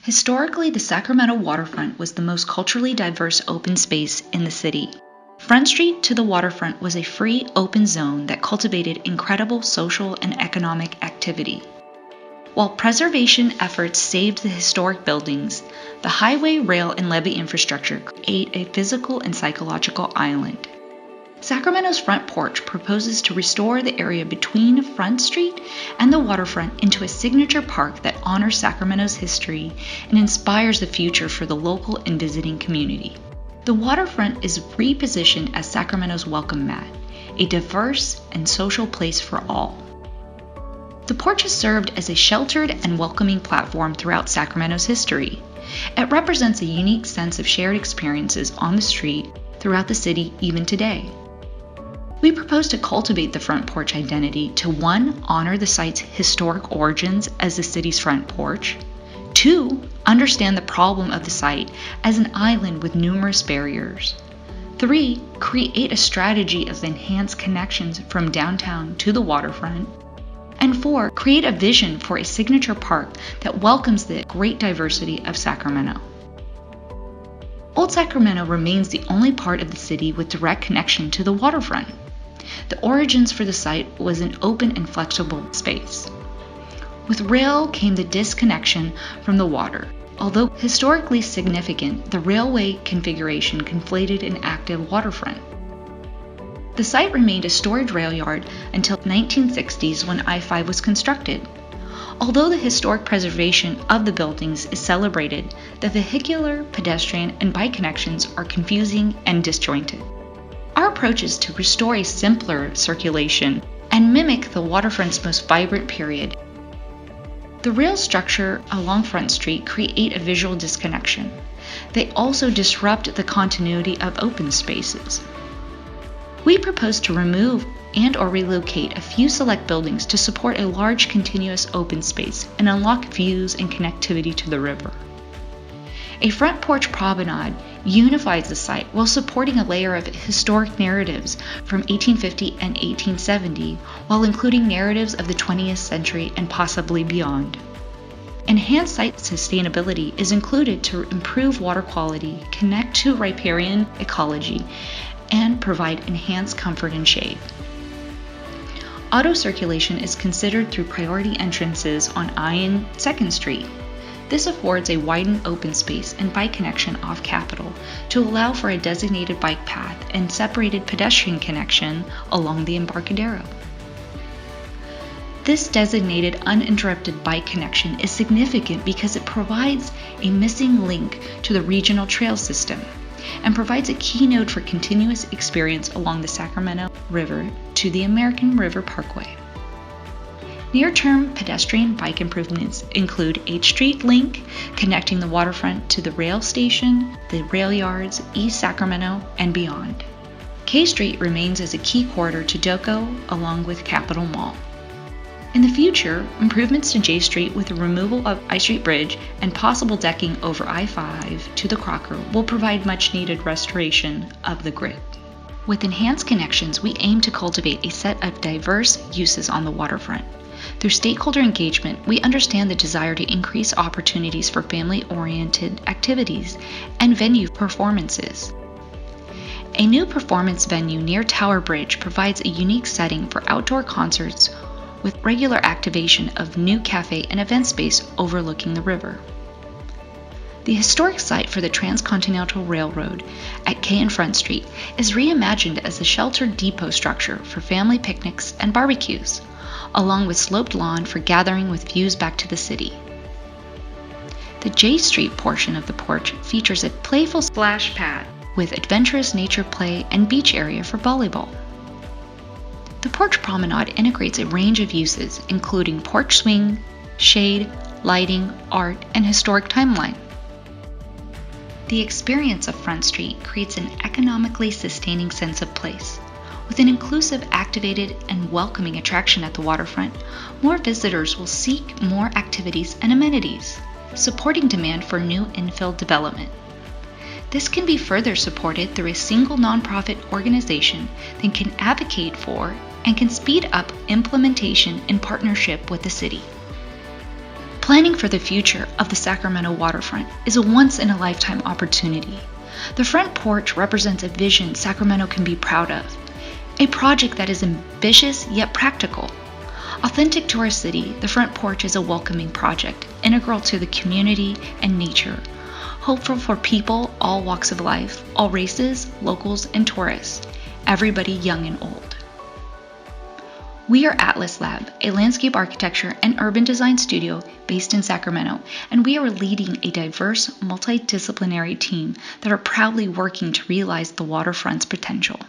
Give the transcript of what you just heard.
Historically, the Sacramento Waterfront was the most culturally diverse open space in the city. Front Street to the waterfront was a free, open zone that cultivated incredible social and economic activity. While preservation efforts saved the historic buildings, the highway, rail, and levee infrastructure create a physical and psychological island. Sacramento's Front Porch proposes to restore the area between Front Street and the waterfront into a signature park that honors Sacramento's history and inspires the future for the local and visiting community. The waterfront is repositioned as Sacramento's welcome mat, a diverse and social place for all. The porch has served as a sheltered and welcoming platform throughout Sacramento's history. It represents a unique sense of shared experiences on the street throughout the city even today. We propose to cultivate the Front Porch identity to 1. Honor the site's historic origins as the city's front porch, 2. Understand the problem of the site as an island with numerous barriers, 3. Create a strategy of enhanced connections from downtown to the waterfront, and 4. Create a vision for a signature park that welcomes the great diversity of Sacramento. Old Sacramento remains the only part of the city with direct connection to the waterfront. The origins for the site was an open and flexible space. With rail came the disconnection from the water. Although historically significant, the railway configuration conflated an active waterfront. The site remained a storage rail yard until the 1960s when I-5 was constructed. Although the historic preservation of the buildings is celebrated, the vehicular, pedestrian, and bike connections are confusing and disjointed. Our approach is to restore a simpler circulation and mimic the waterfront's most vibrant period. The rail structure along Front Street create a visual disconnection. They also disrupt the continuity of open spaces. We propose to remove and/or relocate a few select buildings to support a large continuous open space and unlock views and connectivity to the river. A front porch promenade unifies the site while supporting a layer of historic narratives from 1850 and 1870 while including narratives of the 20th century and possibly beyond. Enhanced site sustainability is included to improve water quality, connect to riparian ecology, and provide enhanced comfort and shade. Auto circulation is considered through priority entrances on I and 2nd Street. This affords a widened open space and bike connection off Capitol to allow for a designated bike path and separated pedestrian connection along the Embarcadero. This designated uninterrupted bike connection is significant because it provides a missing link to the regional trail system and provides a key node for continuous experience along the Sacramento River to the American River Parkway. Near-term pedestrian bike improvements include H Street Link, connecting the waterfront to the rail station, the rail yards, East Sacramento, and beyond. K Street remains as a key corridor to Doco along with Capitol Mall. In the future, improvements to J Street with the removal of I Street Bridge and possible decking over I-5 to the Crocker will provide much-needed restoration of the grid. With enhanced connections, we aim to cultivate a set of diverse uses on the waterfront. Through stakeholder engagement, we understand the desire to increase opportunities for family-oriented activities and venue performances. A new performance venue near Tower Bridge provides a unique setting for outdoor concerts with regular activation of new cafe and event space overlooking the river. The historic site for the Transcontinental Railroad at K and Front Street is reimagined as a sheltered depot structure for family picnics and barbecues, along with sloped lawn for gathering with views back to the city. The J Street portion of the porch features a playful splash pad with adventurous nature play and beach area for volleyball. The porch promenade integrates a range of uses, including porch swing, shade, lighting, art, and historic timeline. The experience of Front Street creates an economically sustaining sense of place. With an inclusive, activated, and welcoming attraction at the waterfront, more visitors will seek more activities and amenities, supporting demand for new infill development. This can be further supported through a single nonprofit organization that can advocate for and can speed up implementation in partnership with the city. Planning for the future of the Sacramento Waterfront is a once-in-a-lifetime opportunity. The Front Porch represents a vision Sacramento can be proud of, a project that is ambitious yet practical. Authentic to our city, the Front Porch is a welcoming project, integral to the community and nature, hopeful for people, all walks of life, all races, locals, and tourists, everybody young and old. We are Atlas Lab, a landscape architecture and urban design studio based in Sacramento, and we are leading a diverse, multidisciplinary team that are proudly working to realize the waterfront's potential.